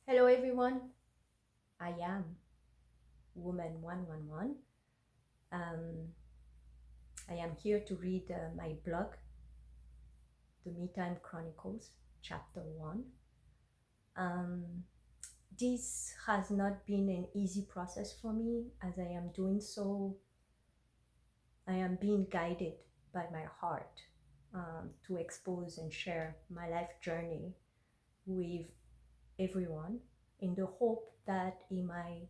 Hello everyone, I am Woman 111. Um, I am here to read my blog, The Me Time Chronicles, Chapter 1. Um, this has not been an easy process for me. As I am doing so, I am being guided by my heart to expose and share my life journey with everyone in the hope that it might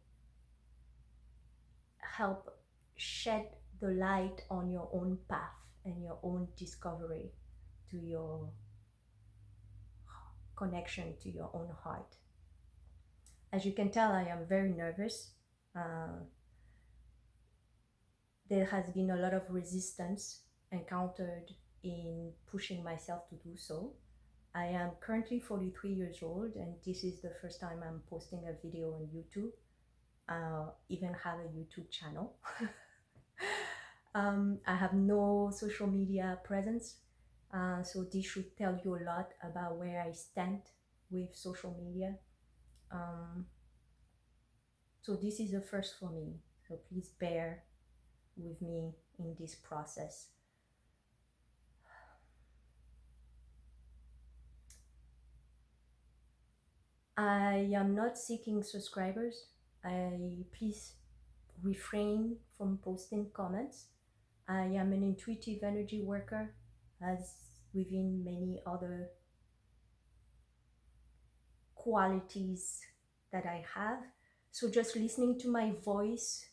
help shed the light on your own path and your own discovery to your connection to your own heart. As you can tell, I am very nervous. Uh, there has been a lot of resistance encountered in pushing myself to do so. I am currently 43 years old, and this is the first time I'm posting a video on YouTube. Even have a YouTube channel. I have no social media presence, so this should tell you a lot about where I stand with social media. Um, so this is a first for me, so please bear with me in this process. I am not seeking subscribers. Please refrain from posting comments. I am an intuitive energy worker, as within many other qualities that I have. So just listening to my voice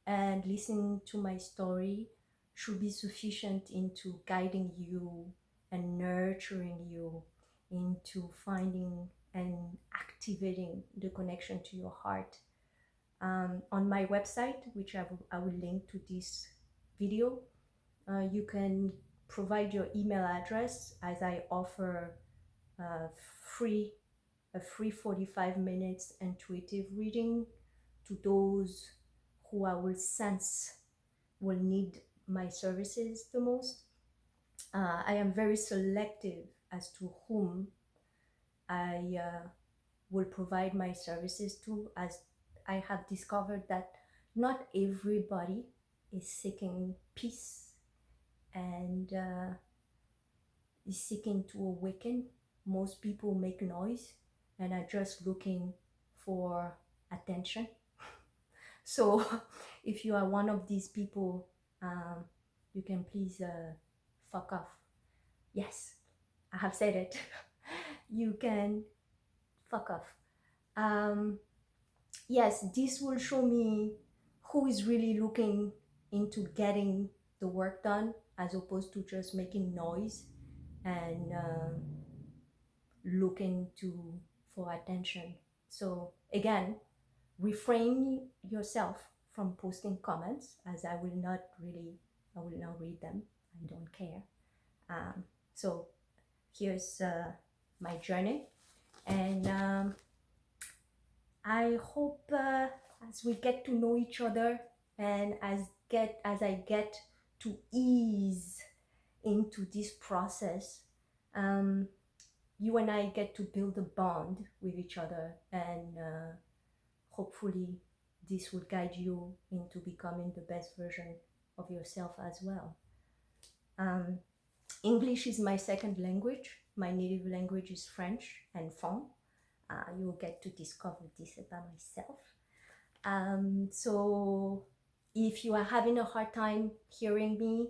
and listening to my story should be sufficient into guiding you and nurturing you into finding and activating the connection to your heart. On my website, which I will link to this video, you can provide your email address, as I offer uh, free a free 45 minutes intuitive reading to those who I will sense will need my services the most. I am very selective as to whom I will provide my services to, as I have discovered that not everybody is seeking peace and is seeking to awaken. Most people make noise and are just looking for attention. So if you are one of these people, you can please fuck off. Yes, I have said it. You can fuck off. Yes, this will show me who is really looking into getting the work done as opposed to just making noise and looking to for attention. So again, refrain yourself from posting comments, as I will not read them. I don't care. So here's my journey, and I hope as we get to know each other and as I get to ease into this process, you and I get to build a bond with each other, and hopefully this will guide you into becoming the best version of yourself as well. English is my second language. My native language is French and Fon. You'll get to discover this about myself. So if you are having a hard time hearing me,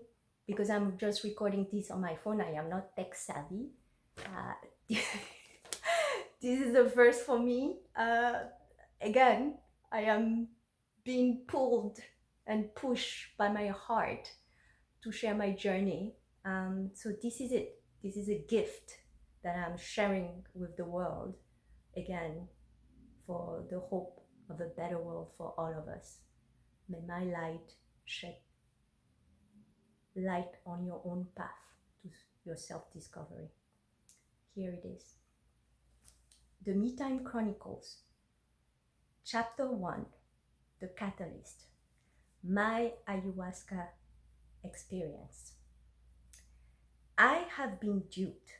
because I'm just recording this on my phone, I am not tech savvy. This is the first for me. Again, I am being pulled and pushed by my heart to share my journey. So this is it. This is a gift that I'm sharing with the world, again, for the hope of a better world for all of us. May my light shed light on your own path to your self-discovery. Here it is. The Me Time Chronicles, Chapter 1, The Catalyst, My Ayahuasca Experience. I have been duped.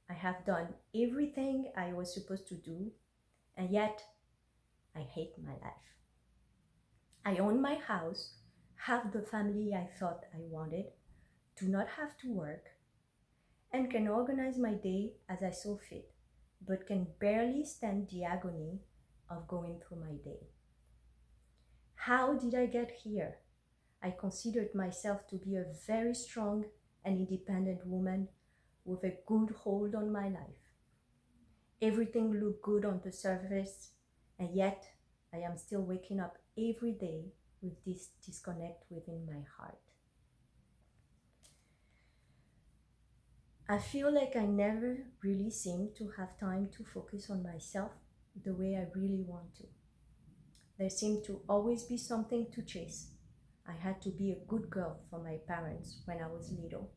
I have done everything I was supposed to do, And yet, I hate my life. I own my house, have the family I thought I wanted, do not have to work, and can organize my day as I saw fit, but can barely stand the agony of going through my day. How did I get here? I considered myself to be a very strong and independent woman with a good hold on my life. Everything looked good on the surface, and yet I am still waking up every day with this disconnect within my heart. I feel like I never really seem to have time to focus on myself the way I really want to. There seemed to always be something to chase. I had to be a good girl for my parents when I was little.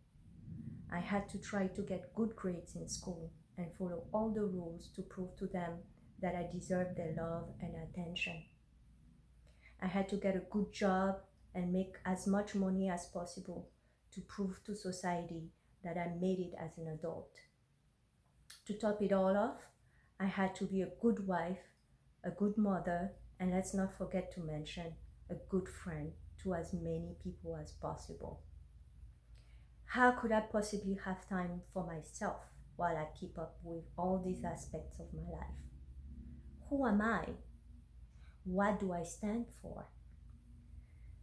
I had to try to get good grades in school and follow all the rules to prove to them that I deserved their love and attention. I had to get a good job and make as much money as possible to prove to society that I made it as an adult. To top it all off, I had to be a good wife, a good mother, and let's not forget to mention a good friend to as many people as possible. How could I possibly have time for myself while I keep up with all these aspects of my life? Who am I? What do I stand for?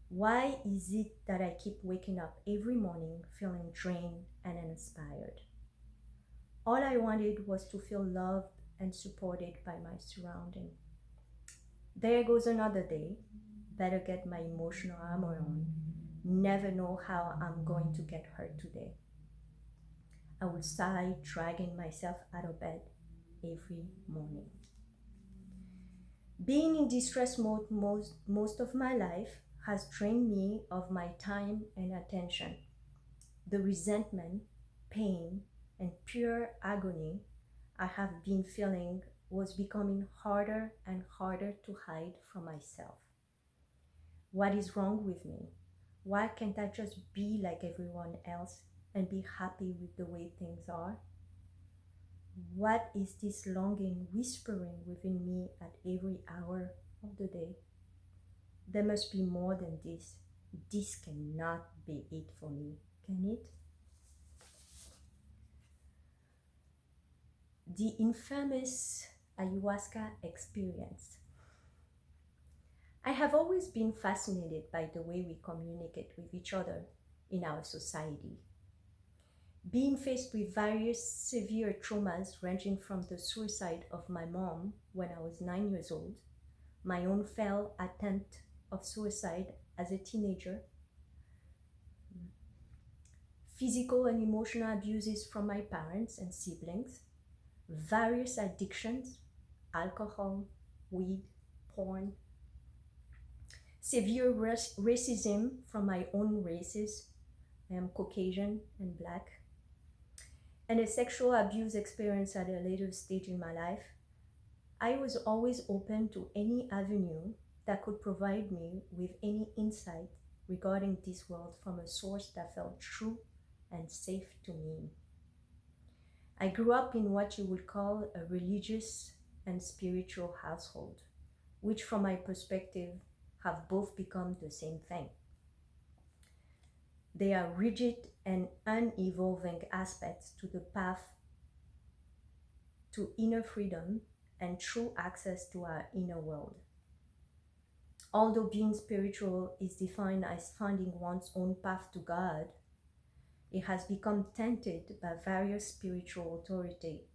Why is it that I keep waking up every morning feeling drained and uninspired? All I wanted was to feel loved and supported by my surrounding. There goes another day. Better get my emotional armor on. Never know how I'm going to get hurt today. I will sigh, dragging myself out of bed every morning. Being in distress mode most of my life has drained me of my time and attention. The resentment, pain, and pure agony I have been feeling was becoming harder and harder to hide from myself. What is wrong with me? Why can't I just be like everyone else and be happy with the way things are? What is this longing whispering within me at every hour of the day? There must be more than this. This cannot be it for me, can it? The infamous ayahuasca experience. I have always been fascinated by the way we communicate with each other in our society. Being faced with various severe traumas ranging from the suicide of my mom when I was 9 years old, my own failed attempt of suicide as a teenager, physical and emotional abuses from my parents and siblings, various addictions, alcohol, weed, porn, severe racism from my own races, I am Caucasian and Black, and a sexual abuse experience at a later stage in my life, I was always open to any avenue that could provide me with any insight regarding this world from a source that felt true and safe to me. I grew up in what you would call a religious and spiritual household, which from my perspective have both become the same thing. They are rigid and unevolving aspects to the path to inner freedom and true access to our inner world. Although being spiritual is defined as finding one's own path to God, it has become tainted by various spiritual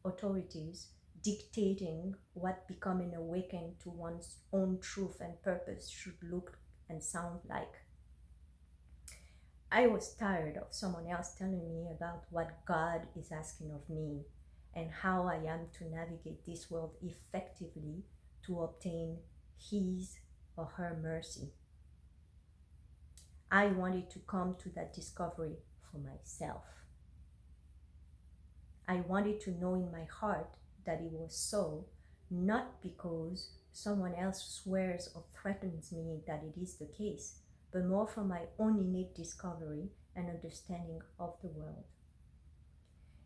authorities dictating what becoming awakened to one's own truth and purpose should look and sound like. I was tired of someone else telling me about what God is asking of me and how I am to navigate this world effectively to obtain His or her mercy. I wanted to come to that discovery for myself. I wanted to know in my heart that it was so, not because someone else swears or threatens me that it is the case, but more from my own innate discovery and understanding of the world.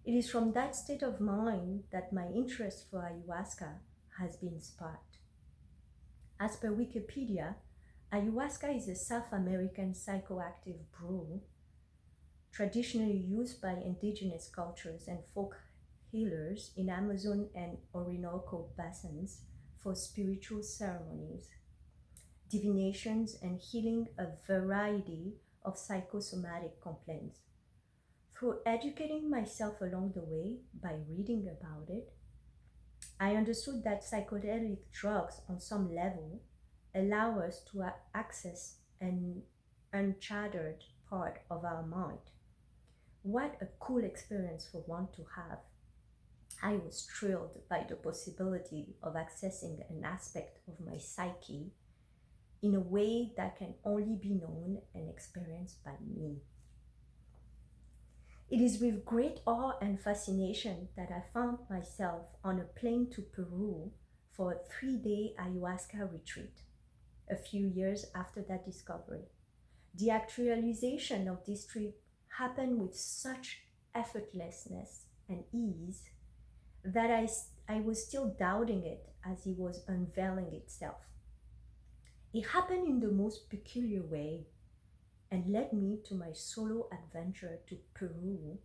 It is from that state of mind that my interest for ayahuasca has been sparked. As per Wikipedia, ayahuasca is a South American psychoactive brew traditionally used by indigenous cultures and folk healers in Amazon and Orinoco basins for spiritual ceremonies, divinations, and healing a variety of psychosomatic complaints. Through educating myself along the way by reading about it, I understood that psychedelic drugs, on some level, allow us to access an uncharted part of our mind. What a cool experience for one to have. I was thrilled by the possibility of accessing an aspect of my psyche in a way that can only be known and experienced by me. It is with great awe and fascination that I found myself on a plane to Peru for a 3-day ayahuasca retreat a few years after that discovery. The actualization of this trip happened with such effortlessness and ease that I was still doubting it as it was unveiling itself. It happened in the most peculiar way and led me to my solo adventure to Peru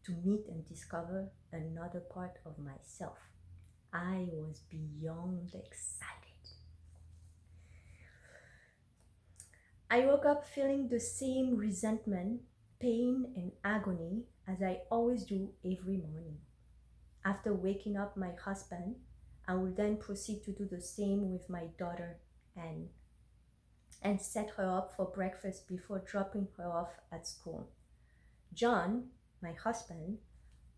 to meet and discover another part of myself. I was beyond excited. I woke up feeling the same resentment, pain, and agony as I always do every morning. After waking up my husband, I will then proceed to do the same with my daughter Anne and set her up for breakfast before dropping her off at school. John, my husband,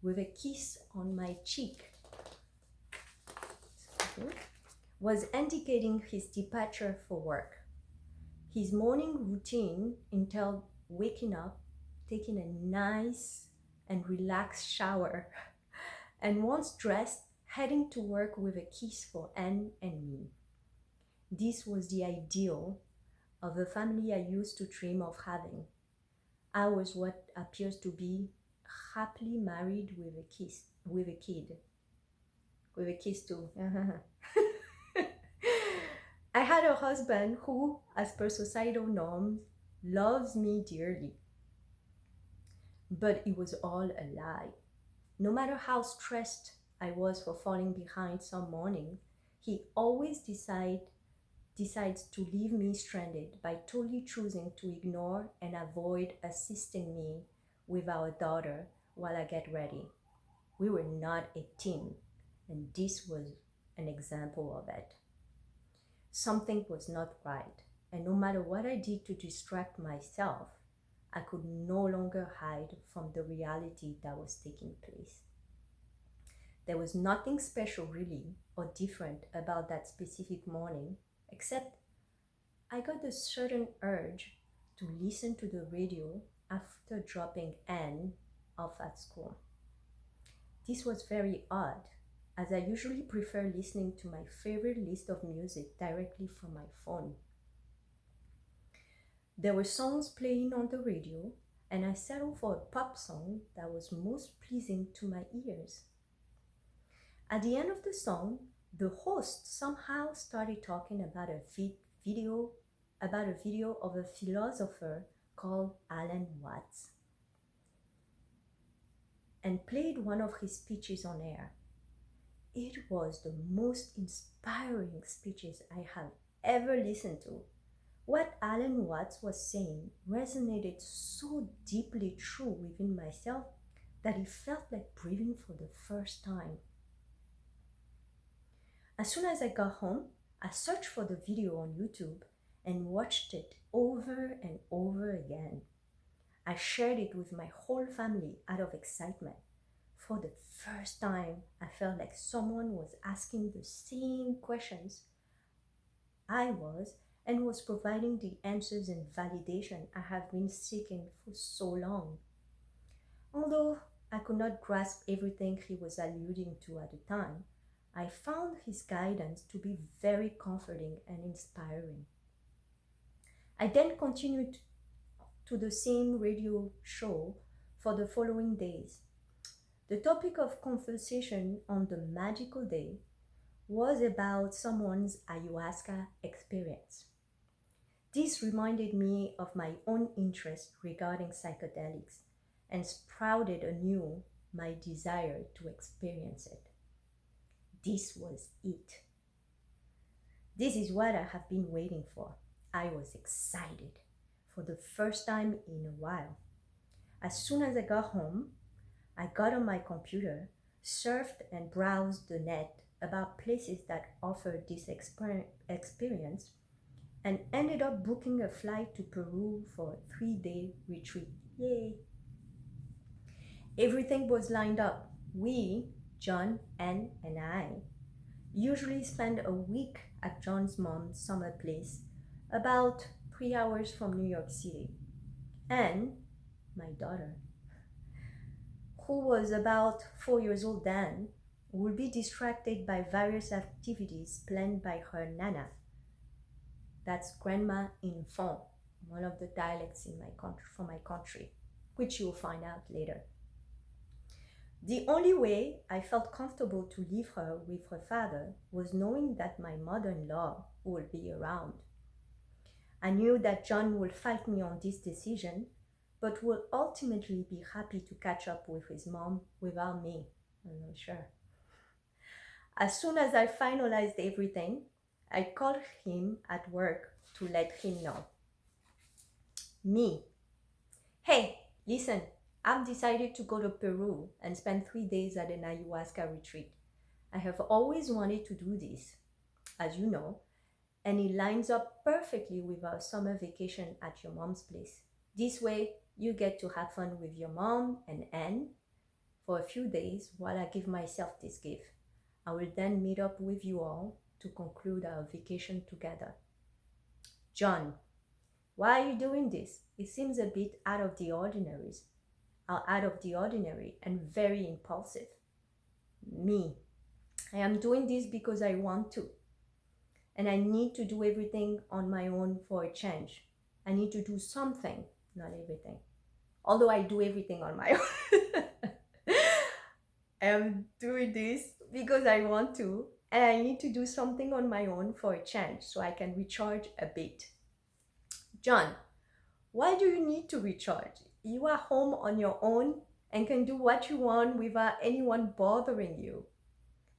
with a kiss on my cheek, was indicating his departure for work. His morning routine entailed waking up, taking a nice and relaxed shower, and once dressed, heading to work with a kiss for Anne and me. This was the ideal of the family I used to dream of having. I was what appears to be happily married with a kiss, with a kid. With a kiss too. I had a husband who, as per societal norms, loves me dearly. But it was all a lie. No matter how stressed I was for falling behind some morning, he always decides to leave me stranded by totally choosing to ignore and avoid assisting me with our daughter while I get ready. We were not a team, and this was an example of it. Something was not right, and no matter what I did to distract myself, I could no longer hide from the reality that was taking place. There was nothing special really or different about that specific morning, except I got a certain urge to listen to the radio after dropping Anne off at school. This was very odd, as I usually prefer listening to my favorite list of music directly from my phone. There were songs playing on the radio, and I settled for a pop song that was most pleasing to my ears. At the end of the song, the host somehow started talking about a video of a philosopher called Alan Watts and played one of his speeches on air. It was the most inspiring speeches I have ever listened to. What Alan Watts was saying resonated so deeply true within myself that it felt like breathing for the first time. As soon as I got home, I searched for the video on YouTube and watched it over and over again. I shared it with my whole family out of excitement. For the first time, I felt like someone was asking the same questions I was and was providing the answers and validation I have been seeking for so long. Although I could not grasp everything he was alluding to at the time, I found his guidance to be very comforting and inspiring. I then continued to the same radio show for the following days. The topic of conversation on the magical day was about someone's ayahuasca experience. This reminded me of my own interest regarding psychedelics and sprouted anew my desire to experience it. This was it. This is what I have been waiting for. I was excited for the first time in a while. As soon as I got home, I got on my computer, surfed and browsed the net about places that offered this experience, and ended up booking a flight to Peru for a 3-day retreat. Yay! Everything was lined up. We, John, Anne, and I, usually spend a week at John's mom's summer place, about 3 hours from New York City. Anne, my daughter, who was about 4 years old then, would be distracted by various activities planned by her nana. That's grandma enfant, one of the dialects in my country, from my country, which you'll find out later. The only way I felt comfortable to leave her with her father was knowing that my mother-in-law would be around. I knew that John would fight me on this decision, but would ultimately be happy to catch up with his mom without me. I'm not sure. As soon as I finalized everything, I called him at work to let him know. Me. Hey, listen, I've decided to go to Peru and spend 3 days at an ayahuasca retreat. I have always wanted to do this, as you know, and it lines up perfectly with our summer vacation at your mom's place. This way, you get to have fun with your mom and Anne for a few days while I give myself this gift. I will then meet up with you all to conclude our vacation together. John, why are you doing this? It seems a bit out of the ordinary and very impulsive. Me, I am doing this because I want to. And I need to do everything on my own for a change. I need to do something, not everything. Although I do everything on my own. I am doing this because I want to, and I need to do something on my own for a change so I can recharge a bit. John, why do you need to recharge? You are home on your own and can do what you want without anyone bothering you.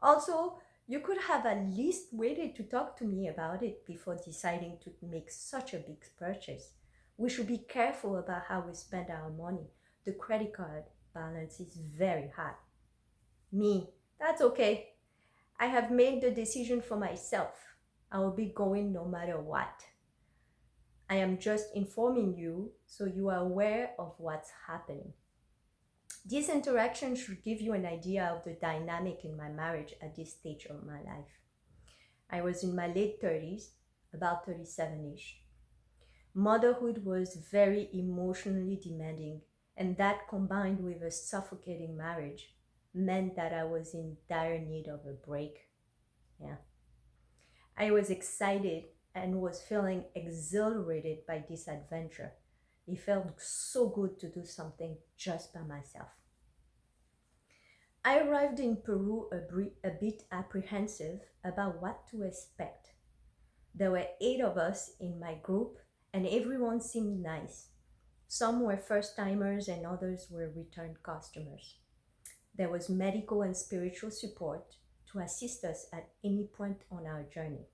Also, you could have at least waited to talk to me about it before deciding to make such a big purchase. We should be careful about how we spend our money. The credit card balance is very high. Me, that's okay. I have made the decision for myself. I will be going no matter what. I am just informing you so you are aware of what's happening. This interaction should give you an idea of the dynamic in my marriage at this stage of my life. I was in my late 30s, about 37-ish. Motherhood was very emotionally demanding, and that combined with a suffocating marriage meant that I was in dire need of a break. Yeah. I was excited and was feeling exhilarated by this adventure. It felt so good to do something just by myself. I arrived in Peru a bit apprehensive about what to expect. There were 8 of us in my group, and everyone seemed nice. Some were first-timers and others were returned customers. There was medical and spiritual support to assist us at any point on our journey.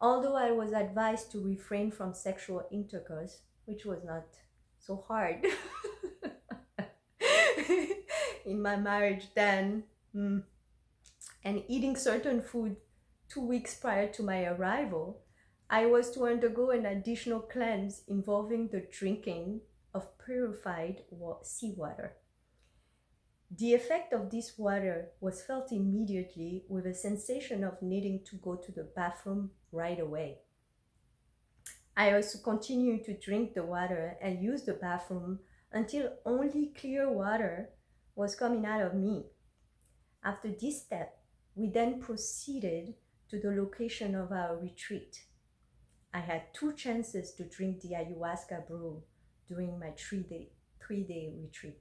Although I was advised to refrain from sexual intercourse, which was not so hard in my marriage then, and eating certain food 2 weeks prior to my arrival, I was to undergo an additional cleanse involving the drinking of purified seawater. The effect of this water was felt immediately with a sensation of needing to go to the bathroom right away. I also continued to drink the water and use the bathroom until only clear water was coming out of me. After this step, we then proceeded to the location of our retreat. I had 2 chances to drink the ayahuasca brew during my 3-day retreat.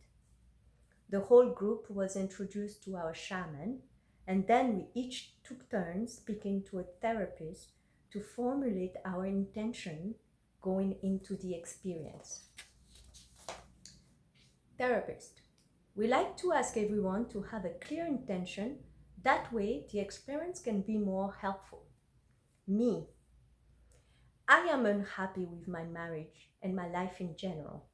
The whole group was introduced to our shaman, And then we each took turns speaking to a therapist to formulate our intention going into the experience. Therapist. We like to ask everyone to have a clear intention. That way, the experience can be more helpful. Me. I am unhappy with my marriage and my life in general.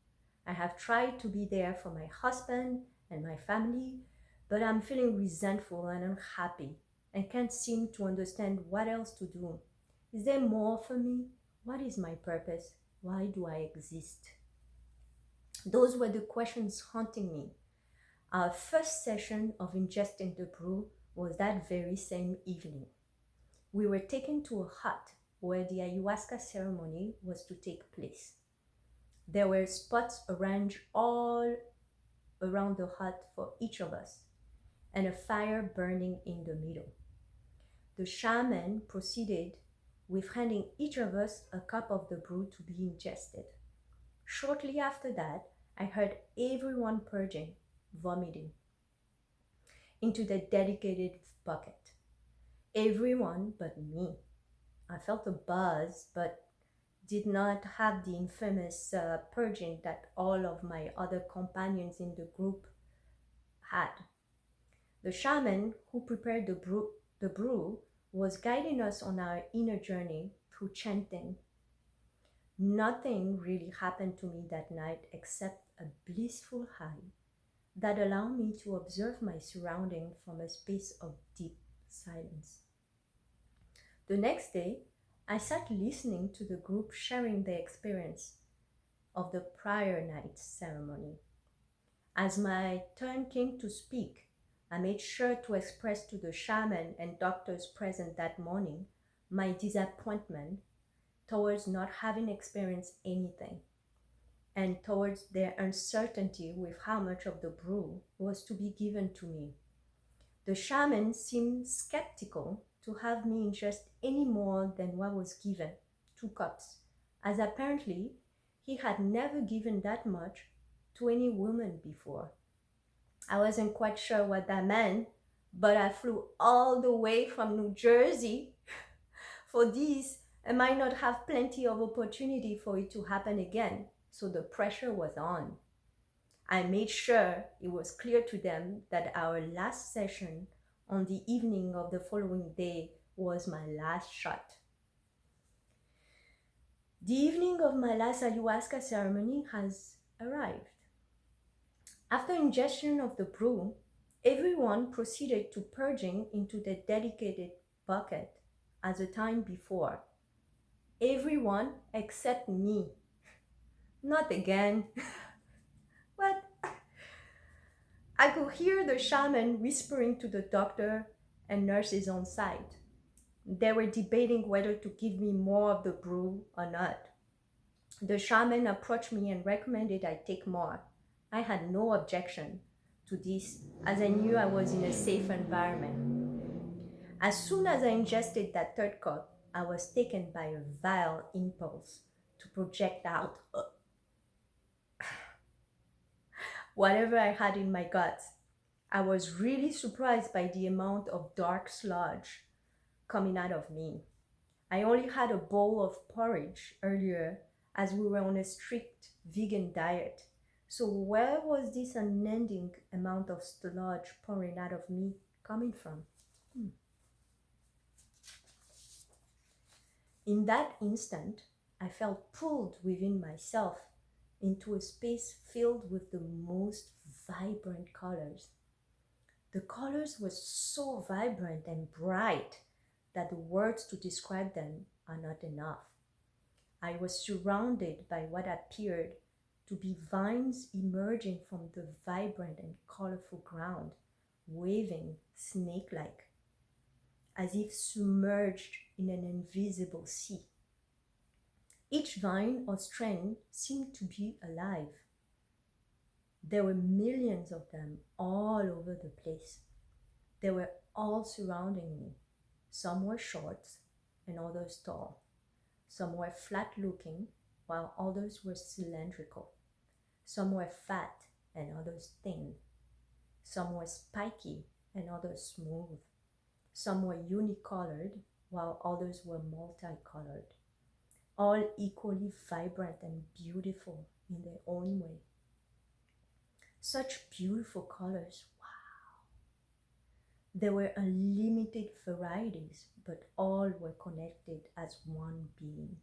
I have tried to be there for my husband and my family, but I'm feeling resentful and unhappy and can't seem to understand what else to do. Is there more for me? What is my purpose? Why do I exist? Those were the questions haunting me. Our first session of ingesting the brew was that very same evening. We were taken to a hut where the ayahuasca ceremony was to take place. There were spots arranged all around the hut for each of us, and a fire burning in the middle. The shaman proceeded with handing each of us a cup of the brew to be ingested. Shortly after that, I heard everyone purging, vomiting into the dedicated bucket. Everyone but me. I felt a buzz, but did not have the infamous purging that all of my other companions in the group had. The shaman who prepared the brew was guiding us on our inner journey through chanting. Nothing really happened to me that night except a blissful high that allowed me to observe my surroundings from a space of deep silence. The next day, I sat listening to the group sharing their experience of the prior night's ceremony. As my turn came to speak, I made sure to express to the shaman and doctors present that morning my disappointment towards not having experienced anything and towards their uncertainty with how much of the brew was to be given to me. The shaman seemed skeptical to have me ingest any more than what was given, 2 cups, as apparently he had never given that much to any woman before. I wasn't quite sure what that meant, but I flew all the way from New Jersey for this and might not have plenty of opportunity for it to happen again, so the pressure was on. I made sure it was clear to them that our last session on the evening of the following day was my last shot. The evening of my last ayahuasca ceremony has arrived. After ingestion of the brew, everyone proceeded to purging into the dedicated bucket as the time before. Everyone except me. Not again. What? I could hear the shaman whispering to the doctor and nurses on site. They were debating whether to give me more of the brew or not. The shaman approached me and recommended I take more. I had no objection to this as I knew I was in a safe environment. As soon as I ingested that 3rd cup, I was taken by a vile impulse to project out whatever I had in my guts. I was really surprised by the amount of dark sludge coming out of me. I only had a bowl of porridge earlier as we were on a strict vegan diet. So where was this unending amount of sludge pouring out of me coming from? In that instant, I felt pulled within myself into a space filled with the most vibrant colors. The colors were so vibrant and bright that the words to describe them are not enough. I was surrounded by what appeared to be vines emerging from the vibrant and colorful ground, waving snake-like, as if submerged in an invisible sea. Each vine or strand seemed to be alive. There were millions of them all over the place. They were all surrounding me. Some were short and others tall. Some were flat-looking while others were cylindrical. Some were fat and others thin. Some were spiky and others smooth. Some were unicolored, while others were multicolored, all equally vibrant and beautiful in their own way. Such beautiful colors. There were unlimited varieties, but all were connected as one being.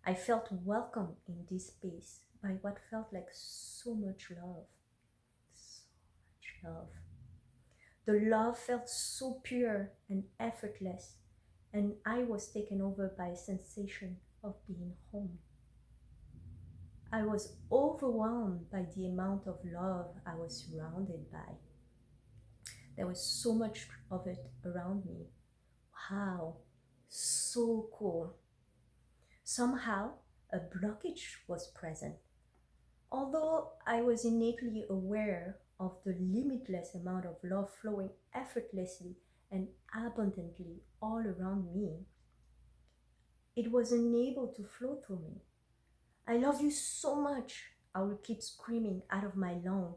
I felt welcome in this space by what felt like so much love. So much love. The love felt so pure and effortless, and I was taken over by a sensation of being home. I was overwhelmed by the amount of love I was surrounded by. There was so much of it around me. Wow, so cool. Somehow, a blockage was present. Although I was innately aware of the limitless amount of love flowing effortlessly and abundantly all around me, it was unable to flow through me. I love you so much, I would keep screaming out of my lung,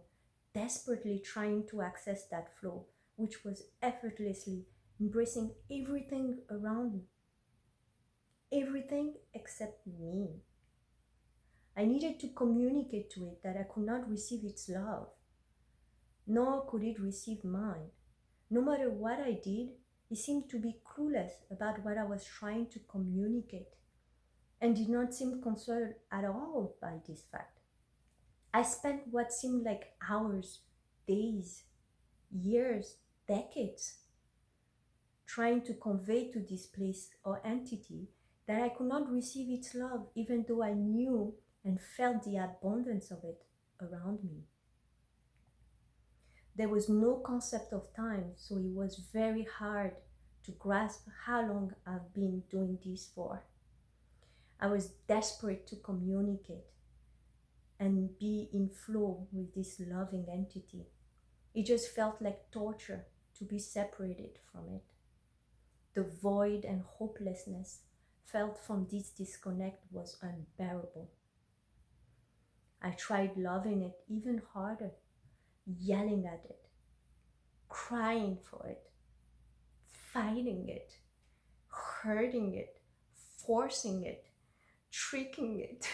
desperately trying to access that flow, which was effortlessly embracing everything around me. Everything except me. I needed to communicate to it that I could not receive its love, nor could it receive mine. No matter what I did, it seemed to be clueless about what I was trying to communicate and did not seem concerned at all by this fact. I spent what seemed like hours, days, years, decades trying to convey to this place or entity that I could not receive its love, even though I knew and felt the abundance of it around me. There was no concept of time, so it was very hard to grasp how long I've been doing this for. I was desperate to communicate and be in flow with this loving entity. It just felt like torture to be separated from it. The void and hopelessness felt from this disconnect was unbearable. I tried loving it even harder, yelling at it, crying for it, fighting it, hurting it, forcing it, tricking it,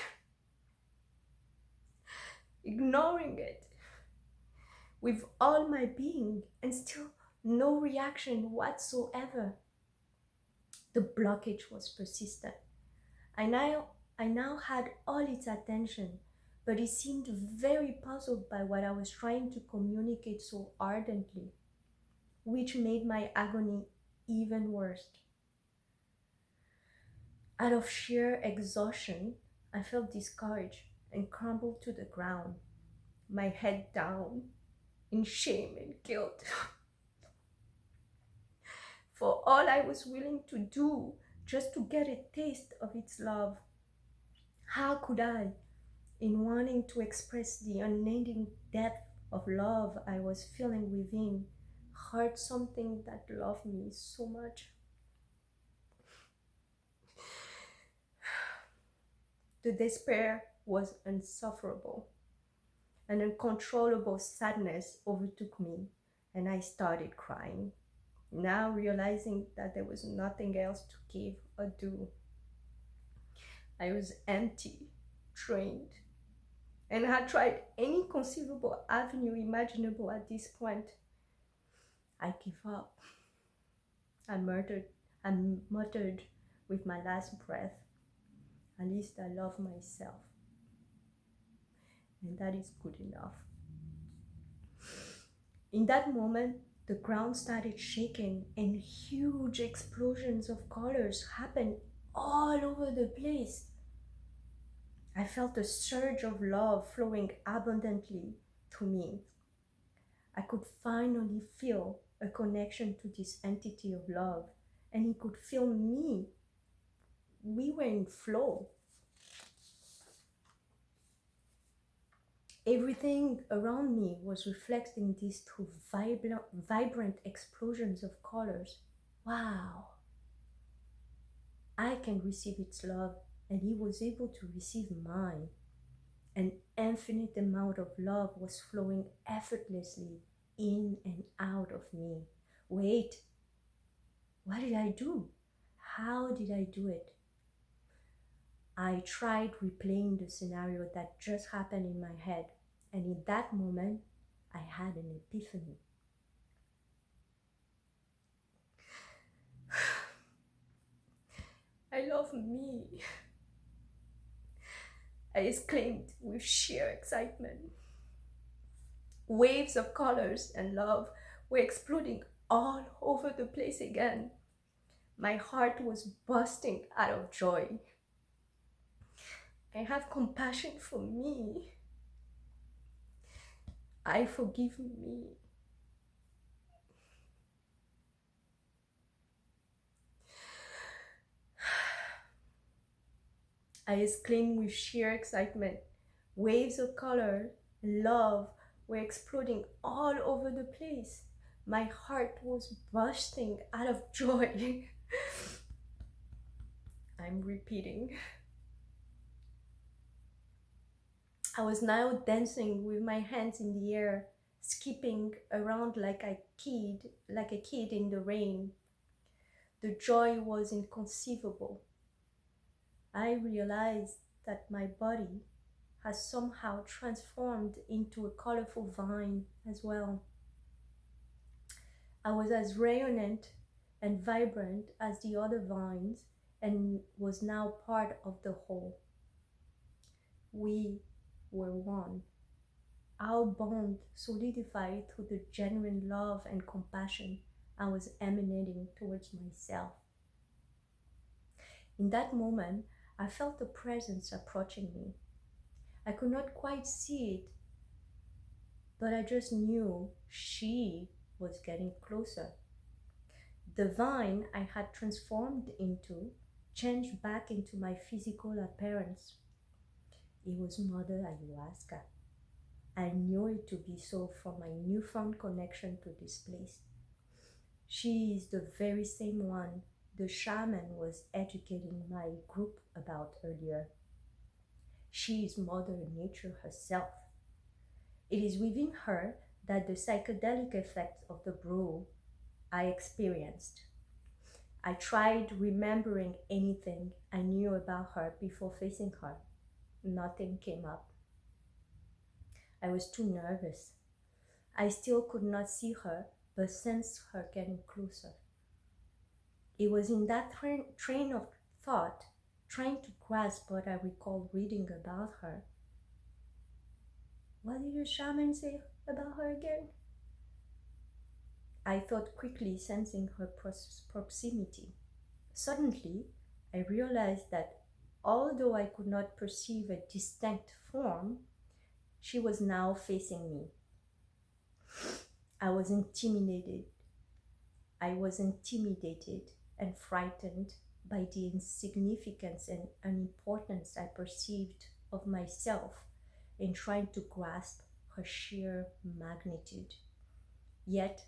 ignoring it with all my being, and still no reaction whatsoever. The blockage was persistent. I now had all its attention, but it seemed very puzzled by what I was trying to communicate so ardently, which made my agony even worse. Out of sheer exhaustion, I felt discouraged and crumbled to the ground, my head down, in shame and guilt for all I was willing to do just to get a taste of its love. How could I, in wanting to express the unending depth of love I was feeling within, hurt something that loved me so much? The despair was insufferable. An uncontrollable sadness overtook me, and I started crying, now realizing that there was nothing else to give or do. I was empty, drained, and had tried any conceivable avenue imaginable at this point. I give up. I muttered with my last breath, at least I love myself. And that is good enough. In that moment, the ground started shaking and huge explosions of colors happened all over the place. I felt a surge of love flowing abundantly to me. I could finally feel a connection to this entity of love, and he could feel me. We were in flow. Everything around me was reflecting these two vibrant explosions of colors. Wow! I can receive its love, and he was able to receive mine. An infinite amount of love was flowing effortlessly in and out of me. Wait, What did I do? How did I do it? I tried replaying the scenario that just happened in my head, and in that moment, I had an epiphany. I love me, I exclaimed with sheer excitement. Waves of colors and love were exploding all over the place again. My heart was bursting out of joy. I have compassion for me. I forgive me. I exclaimed with sheer excitement. Waves of color and love were exploding all over the place. My heart was bursting out of joy. I'm repeating. I was now dancing with my hands in the air, skipping around like a kid in the rain. The joy was inconceivable. I realized that my body has somehow transformed into a colorful vine as well. I was as radiant and vibrant as the other vines and was now part of the whole. We were one. Our bond solidified through the genuine love and compassion I was emanating towards myself. In that moment, I felt a presence approaching me. I could not quite see it, but I just knew she was getting closer. The vine I had transformed into changed back into my physical appearance. It was Mother Ayahuasca. I knew it to be so from my newfound connection to this place. She is the very same one the shaman was educating my group about earlier. She is Mother Nature herself. It is within her that the psychedelic effects of the brew I experienced. I tried remembering anything I knew about her before facing her. Nothing came up. I was too nervous. I still could not see her, but sensed her getting closer. It was in that train of thought, trying to grasp what I recall reading about her. What did the shaman say about her again? I thought quickly, sensing her proximity. Suddenly, I realized that although I could not perceive a distinct form, she was now facing me. I was intimidated. I was intimidated and frightened by the insignificance and unimportance I perceived of myself in trying to grasp her sheer magnitude. Yet,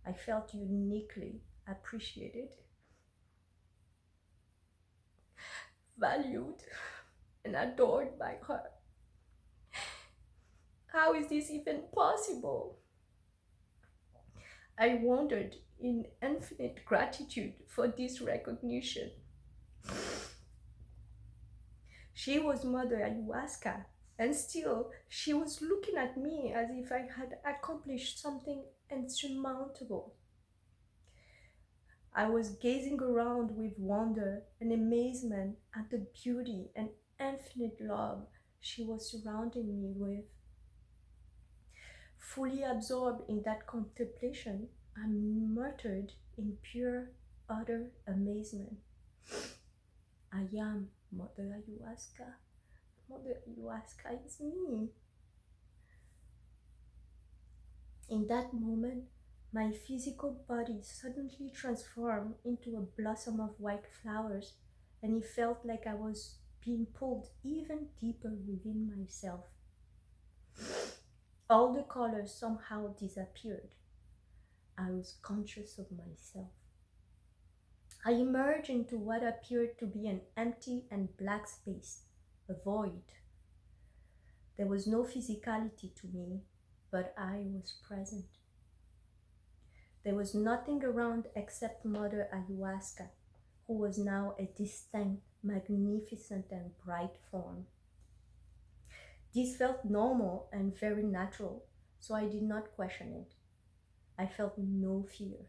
I felt uniquely appreciated, valued, and adored by her. How is this even possible? I wondered in infinite gratitude for this recognition. She was Mother Ayahuasca, and still she was looking at me as if I had accomplished something insurmountable. I was gazing around with wonder and amazement at the beauty and infinite love she was surrounding me with. Fully absorbed in that contemplation, I muttered in pure, utter amazement, I am Mother Ayahuasca. Mother Ayahuasca is me. In that moment, my physical body suddenly transformed into a blossom of white flowers, and it felt like I was being pulled even deeper within myself. All the colors somehow disappeared. I was conscious of myself. I emerged into what appeared to be an empty and black space, a void. There was no physicality to me, but I was present. There was nothing around except Mother Ayahuasca, who was now a distinct, magnificent, and bright form. This felt normal and very natural, so I did not question it. I felt no fear.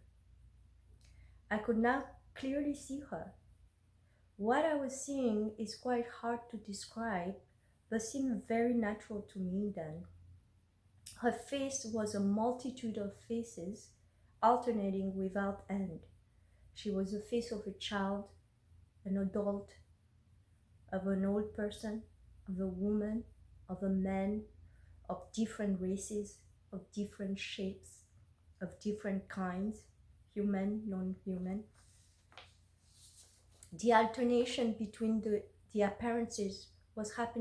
I could now clearly see her. What I was seeing is quite hard to describe, but seemed very natural to me then. Her face was a multitude of faces, alternating without end. She was the face of a child, an adult, of an old person, of a woman, of a man, of different races, of different shapes, of different kinds, human, non-human. The alternation between the appearances was happening